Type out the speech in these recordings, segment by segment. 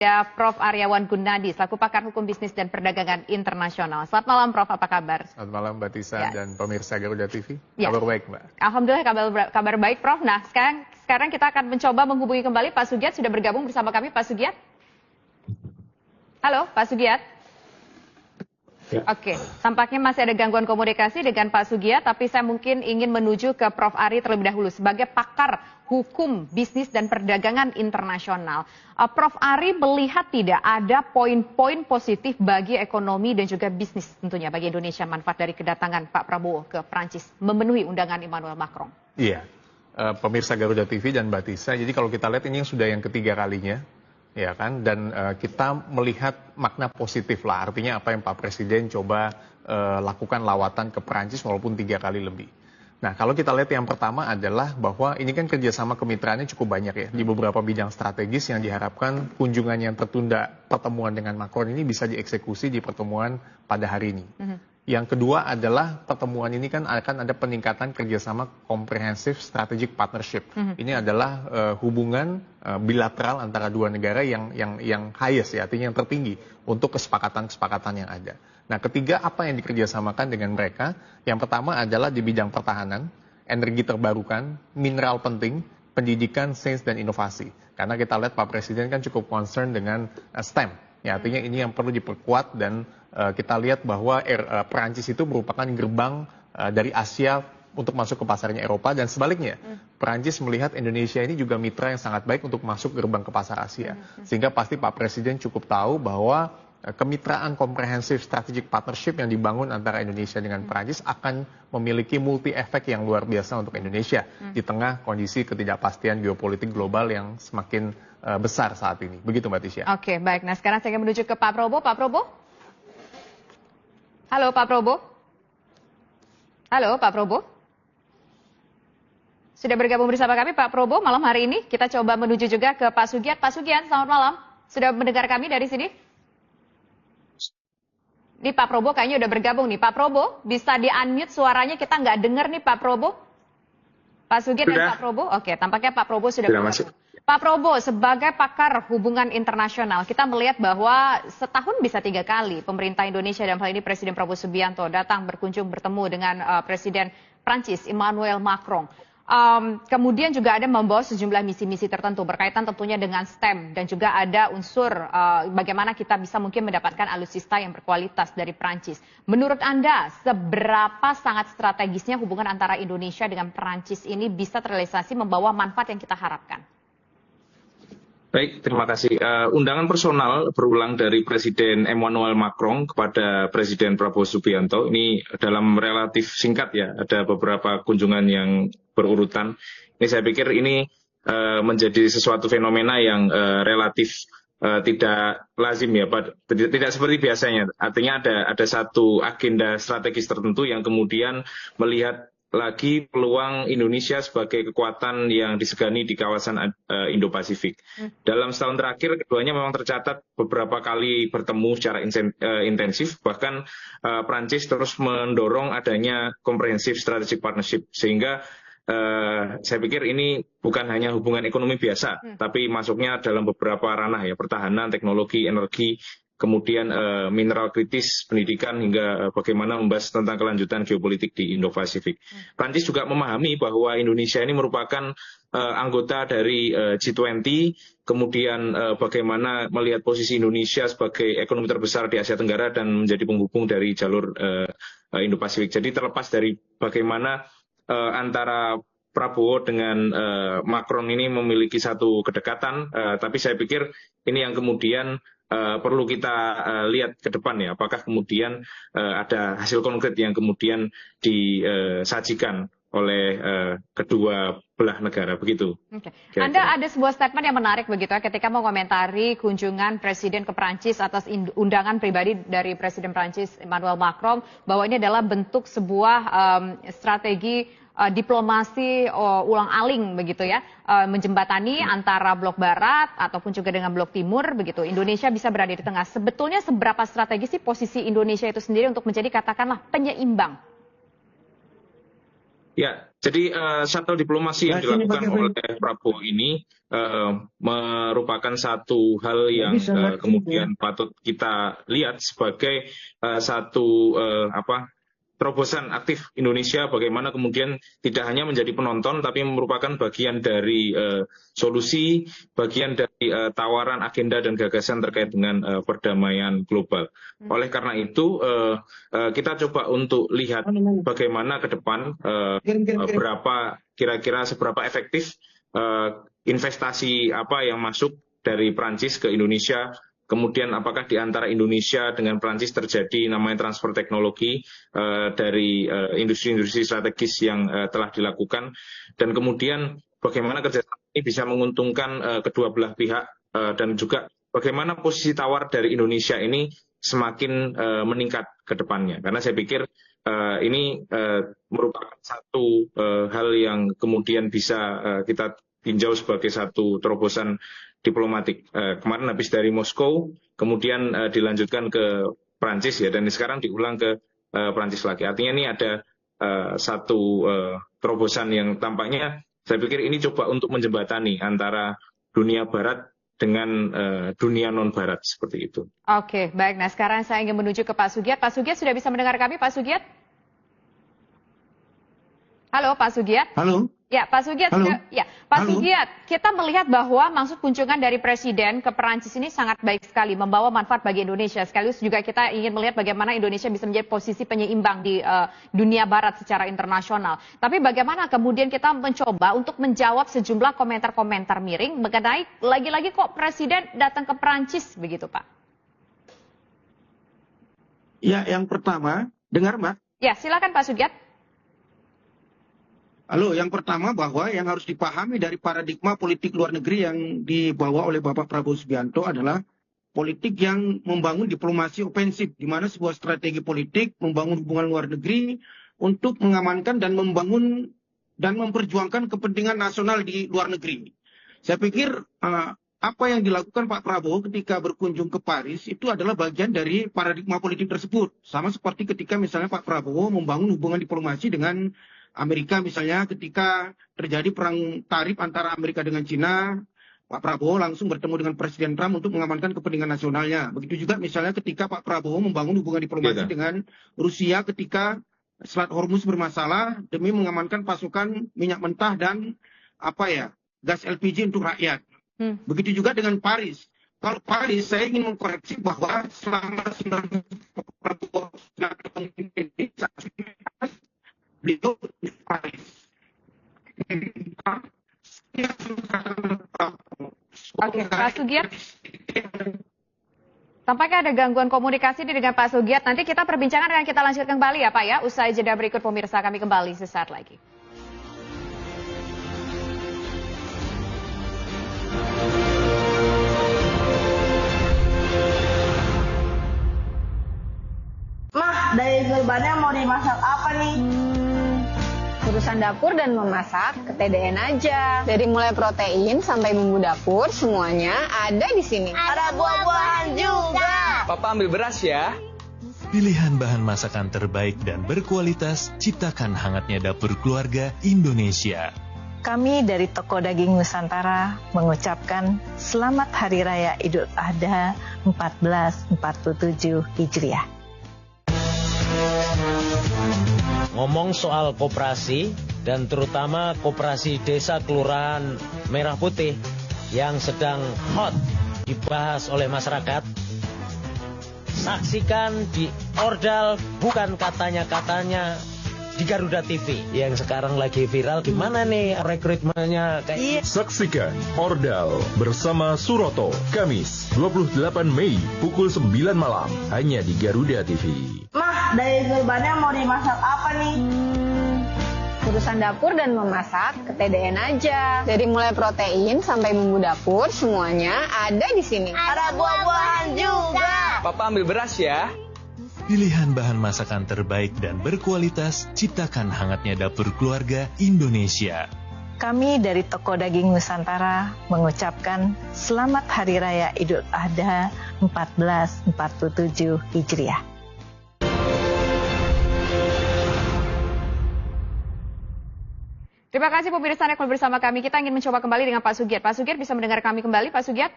Ada Prof. Aryawan Gunadi, selaku pakar hukum bisnis dan perdagangan internasional. Selamat malam, Prof. Apa kabar? Selamat malam, Mbak Tisa dan pemirsa Garuda TV. Ya. Kabar baik, Mbak. Alhamdulillah kabar baik, Prof. Nah, sekarang kita akan mencoba menghubungi kembali Pak Sugiat. Sudah bergabung bersama kami, Pak Sugiat. Halo, Pak Sugiat. Ya. Oke, tampaknya masih ada gangguan komunikasi dengan Pak Sugiat, tapi saya mungkin ingin menuju ke Prof. Ari terlebih dahulu sebagai pakar hukum, bisnis, dan perdagangan internasional. Prof. Ari melihat tidak ada poin-poin positif bagi ekonomi dan juga bisnis tentunya bagi Indonesia manfaat dari kedatangan Pak Prabowo ke Prancis memenuhi undangan Emmanuel Macron. Iya, pemirsa Garuda TV dan Mbak Tisa, jadi kalau kita lihat ini sudah yang ketiga kalinya. Ya kan, dan kita melihat makna positif lah, artinya apa yang Pak Presiden coba lakukan lawatan ke Perancis walaupun 3 kali lebih. Nah, kalau kita lihat yang pertama adalah bahwa ini kan kerjasama kemitraannya cukup banyak ya, di beberapa bidang strategis yang diharapkan kunjungan yang tertunda pertemuan dengan Macron ini bisa dieksekusi di pertemuan pada hari ini. Yang kedua adalah pertemuan ini kan akan ada peningkatan kerjasama comprehensive strategic partnership. Ini adalah hubungan bilateral antara dua negara yang highest ya, artinya yang tertinggi untuk kesepakatan-kesepakatan yang ada. Nah, ketiga apa yang dikerjasamakan dengan mereka? Yang pertama adalah di bidang pertahanan, energi terbarukan, mineral penting, pendidikan, sains dan inovasi. Karena kita lihat Pak Presiden kan cukup concern dengan STEM. Ya, artinya ini yang perlu diperkuat dan kita lihat bahwa Perancis itu merupakan gerbang dari Asia untuk masuk ke pasarnya Eropa dan sebaliknya. Perancis melihat Indonesia ini juga mitra yang sangat baik untuk masuk gerbang ke pasar Asia. Sehingga pasti Pak Presiden cukup tahu bahwa kemitraan comprehensive strategic partnership yang dibangun antara Indonesia dengan Perancis akan memiliki multi efek yang luar biasa untuk Indonesia di tengah kondisi ketidakpastian geopolitik global yang semakin besar saat ini. Begitu Mbak Tisha. Oke, baik. Nah, sekarang saya akan menuju ke Pak Prabowo. Pak Prabowo? Halo, Pak Prabowo? Halo, Pak Prabowo? Sudah bergabung bersama kami Pak Prabowo malam hari ini. Kita coba menuju juga ke Pak Sugiat. Pak Sugiat, selamat malam. Sudah mendengar kami dari sini? Ini Pak Prabowo kayaknya udah bergabung nih. Pak Prabowo, bisa di-unmute suaranya, kita nggak dengar nih Pak Prabowo. Pak Sugiat dan Pak Prabowo? Oke, tampaknya Pak Prabowo sudah bergabung. Pak Prabowo, sebagai pakar hubungan internasional, kita melihat bahwa setahun bisa 3 kali pemerintah Indonesia dan hal ini Presiden Prabowo Subianto datang berkunjung bertemu dengan Presiden Prancis Emmanuel Macron. Kemudian juga ada membawa sejumlah misi-misi tertentu berkaitan tentunya dengan STEM dan juga ada unsur bagaimana kita bisa mungkin mendapatkan alutsista yang berkualitas dari Prancis. Menurut Anda, seberapa sangat strategisnya hubungan antara Indonesia dengan Prancis ini bisa terrealisasi membawa manfaat yang kita harapkan? Baik, terima kasih. Undangan personal berulang dari Presiden Emmanuel Macron kepada Presiden Prabowo Subianto ini dalam relatif singkat ya, ada beberapa kunjungan yang berurutan. Ini saya pikir ini menjadi sesuatu fenomena yang relatif tidak lazim ya, tidak seperti biasanya. Artinya ada satu agenda strategis tertentu yang kemudian melihat lagi peluang Indonesia sebagai kekuatan yang disegani di kawasan Indo-Pasifik. Dalam setahun terakhir, keduanya memang tercatat beberapa kali bertemu secara intensif, bahkan Prancis terus mendorong adanya comprehensive strategic partnership, sehingga saya pikir ini bukan hanya hubungan ekonomi biasa, tapi masuknya dalam beberapa ranah ya, pertahanan, teknologi, energi, kemudian mineral kritis, pendidikan, hingga bagaimana membahas tentang kelanjutan geopolitik di Indo-Pasifik. Prancis juga memahami bahwa Indonesia ini merupakan anggota dari G20, kemudian bagaimana melihat posisi Indonesia sebagai ekonomi terbesar di Asia Tenggara dan menjadi penghubung dari jalur Indo-Pasifik. Jadi terlepas dari bagaimana antara Prabowo dengan Macron ini memiliki satu kedekatan, tapi saya pikir ini yang kemudian perlu kita lihat ke depan ya, apakah kemudian ada hasil konkret yang kemudian disajikan oleh kedua belah negara, begitu. Oke. Anda ada sebuah statement yang menarik begitu ya, ketika mengomentari kunjungan Presiden ke Prancis atas undangan pribadi dari Presiden Prancis Emmanuel Macron, bahwa ini adalah bentuk sebuah strategi diplomasi ulang-aling begitu ya, menjembatani antara blok barat ataupun juga dengan blok timur begitu. Indonesia bisa berada di tengah. Sebetulnya seberapa strategis sih posisi Indonesia itu sendiri untuk menjadi katakanlah penyeimbang? Ya, jadi shuttle diplomasi yang dilakukan oleh Prabowo ini merupakan satu hal yang kemudian patut kita lihat sebagai satu terobosan aktif Indonesia, bagaimana kemudian tidak hanya menjadi penonton tapi merupakan bagian dari solusi, bagian dari tawaran agenda dan gagasan terkait dengan perdamaian global. Oleh karena itu kita coba untuk lihat bagaimana ke depan berapa kira-kira seberapa efektif investasi apa yang masuk dari Prancis ke Indonesia. Kemudian apakah di antara Indonesia dengan Prancis terjadi namanya transfer teknologi dari industri-industri strategis yang telah dilakukan, dan kemudian bagaimana kerjasama ini bisa menguntungkan kedua belah pihak, dan juga bagaimana posisi tawar dari Indonesia ini semakin meningkat ke depannya. Karena saya pikir ini merupakan satu hal yang kemudian bisa kita tinjau sebagai satu terobosan diplomatik. Kemarin habis dari Moskow, kemudian dilanjutkan ke Prancis ya, dan sekarang diulang ke Prancis lagi. Artinya ini ada satu terobosan yang tampaknya saya pikir ini coba untuk menjembatani antara dunia Barat dengan dunia non-Barat seperti itu. Oke, baik. Nah sekarang saya ingin menuju ke Pak Sugiat. Pak Sugiat sudah bisa mendengar kami, Pak Sugiat? Halo, Pak Sugiat. Halo. Ya, Pak Sugiat. Ya, Pak Sugiat, kita melihat bahwa maksud kunjungan dari Presiden ke Perancis ini sangat baik sekali, membawa manfaat bagi Indonesia. Sekaligus juga kita ingin melihat bagaimana Indonesia bisa menjadi posisi penyeimbang di dunia Barat secara internasional. Tapi bagaimana kemudian kita mencoba untuk menjawab sejumlah komentar-komentar miring mengenai lagi-lagi kok Presiden datang ke Perancis begitu, Pak? Ya, yang pertama, dengar Mbak? Ya, silakan Pak Sugiat. Halo, yang pertama bahwa yang harus dipahami dari paradigma politik luar negeri yang dibawa oleh Bapak Prabowo Subianto adalah politik yang membangun diplomasi ofensif, di mana sebuah strategi politik membangun hubungan luar negeri untuk mengamankan dan membangun dan memperjuangkan kepentingan nasional di luar negeri. Saya pikir apa yang dilakukan Pak Prabowo ketika berkunjung ke Paris itu adalah bagian dari paradigma politik tersebut. Sama seperti ketika misalnya Pak Prabowo membangun hubungan diplomasi dengan Amerika misalnya ketika terjadi perang tarif antara Amerika dengan Cina, Pak Prabowo langsung bertemu dengan Presiden Trump untuk mengamankan kepentingan nasionalnya. Begitu juga misalnya ketika Pak Prabowo membangun hubungan diplomasi dengan Rusia ketika Selat Hormuz bermasalah demi mengamankan pasokan minyak mentah dan gas LPG untuk rakyat. Begitu juga dengan Paris. Kalau Paris, saya ingin mengkoreksi bahwa selama 9 Prabowo beliau di Paris. Oke, Pak Sugiat. Tampaknya ada gangguan komunikasi dengan Pak Sugiat. Nanti kita perbincangan akan kita lanjutkan kembali ya Pak ya. Usai jeda berikut pemirsa, kami kembali sesaat lagi. Mah, dari sorbannya mau dimasak apa nih? Urusan dapur dan memasak, ke TDN aja. Dari mulai protein sampai bumbu dapur, semuanya ada di sini. Ada buah-buahan juga. Papa ambil beras ya. Pilihan bahan masakan terbaik dan berkualitas, ciptakan hangatnya dapur keluarga Indonesia. Kami dari Toko Daging Nusantara mengucapkan Selamat Hari Raya Idul Adha 1447 Hijriah. Ngomong soal koperasi dan terutama koperasi desa kelurahan Merah Putih yang sedang hot dibahas oleh masyarakat, saksikan di Ordal Bukan Katanya-Katanya di Garuda TV yang sekarang lagi viral. Gimana nih rekrutmennya kayak Saksikan Ordal bersama Suroto Kamis 28 Mei pukul 9 malam hanya di Garuda TV. Mah, dari sorbannya mau dimasak apa nih? Urusan dapur dan memasak, ke TDN aja. Dari mulai protein sampai bumbu dapur, semuanya ada di sini. Ada buah-buahan juga. Papa ambil beras ya. Pilihan bahan masakan terbaik dan berkualitas, ciptakan hangatnya dapur keluarga Indonesia. Kami dari Toko Daging Nusantara mengucapkan Selamat Hari Raya Idul Adha 1447 Hijriah. Terima kasih pemirsa Anda bersama kami. Kita ingin mencoba kembali dengan Pak Sugiat. Pak Sugiat bisa mendengar kami kembali, Pak Sugiat?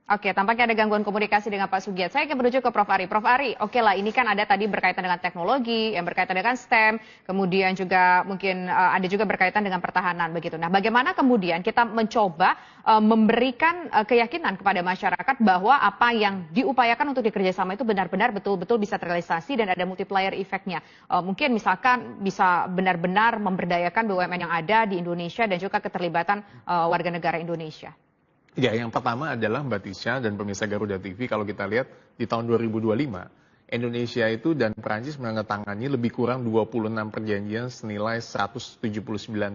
Oke, tampaknya ada gangguan komunikasi dengan Pak Sugiat. Saya akan menuju ke Prof. Ari. Prof. Ari, oke lah, ini kan ada tadi berkaitan dengan teknologi, yang berkaitan dengan STEM, kemudian juga mungkin ada juga berkaitan dengan pertahanan begitu. Nah, bagaimana kemudian kita mencoba memberikan keyakinan kepada masyarakat bahwa apa yang diupayakan untuk dikerjasama itu benar-benar betul-betul bisa terrealisasi dan ada multiplier effect-nya. Mungkin misalkan bisa benar-benar memberdayakan BUMN yang ada di Indonesia dan juga keterlibatan warga negara Indonesia. Ya, yang pertama adalah Mbak Tisha dan pemirsa Garuda TV, kalau kita lihat di tahun 2025, Indonesia itu dan Perancis menandatangani lebih kurang 26 perjanjian senilai 179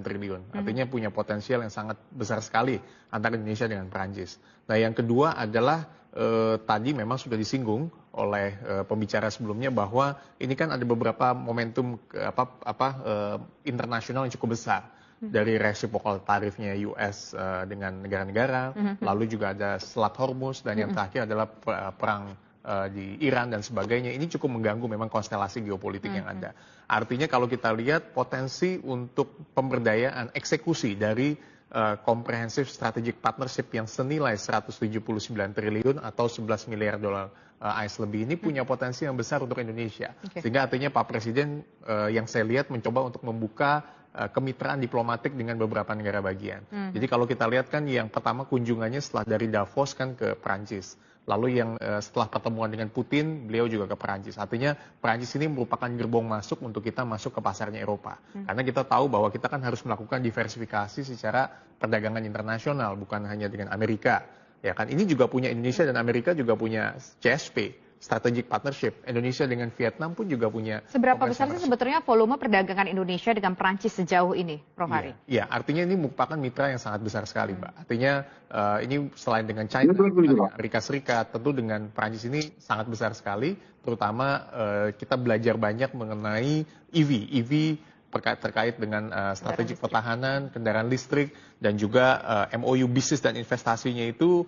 triliun. Artinya punya potensial yang sangat besar sekali antara Indonesia dengan Perancis. Nah, yang kedua adalah tadi memang sudah disinggung oleh pembicara sebelumnya bahwa ini kan ada beberapa momentum internasional yang cukup besar. Dari reciprocal tarifnya US dengan negara-negara, lalu juga ada Selat Hormuz, dan yang terakhir adalah perang di Iran dan sebagainya. Ini cukup mengganggu memang konstelasi geopolitik yang ada. Artinya kalau kita lihat potensi untuk pemberdayaan eksekusi dari Comprehensive Strategic Partnership yang senilai 179 triliun atau 11 miliar dolar AS lebih ini punya potensi yang besar untuk Indonesia. Sehingga artinya Pak Presiden yang saya lihat mencoba untuk membuka kemitraan diplomatik dengan beberapa negara bagian. Jadi kalau kita lihat kan yang pertama kunjungannya setelah dari Davos kan ke Perancis. Lalu yang setelah pertemuan dengan Putin, beliau juga ke Perancis. Artinya Perancis ini merupakan gerbong masuk untuk kita masuk ke pasarnya Eropa. Karena kita tahu bahwa kita kan harus melakukan diversifikasi secara perdagangan internasional, bukan hanya dengan Amerika. Ya kan, ini juga punya Indonesia dan Amerika juga punya CSP. Strategic Partnership. Indonesia dengan Vietnam pun juga punya. Seberapa besar sih sebetulnya volume perdagangan Indonesia dengan Perancis sejauh ini, Prof. Hari? Iya, artinya ini merupakan mitra yang sangat besar sekali, Mbak. Artinya ini selain dengan China, Amerika Serikat, tentu dengan Perancis ini sangat besar sekali. Terutama kita belajar banyak mengenai EV terkait dengan strategi pertahanan, kendaraan listrik, dan juga MOU bisnis dan investasinya itu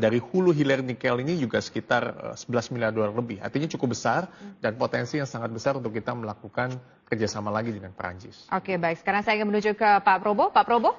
dari hulu hilir nikel ini juga sekitar 11 miliar dolar lebih. Artinya cukup besar dan potensi yang sangat besar untuk kita melakukan kerjasama lagi dengan Perancis. Oke, baik. Sekarang saya ingin menuju ke Pak Probo. Pak Probo?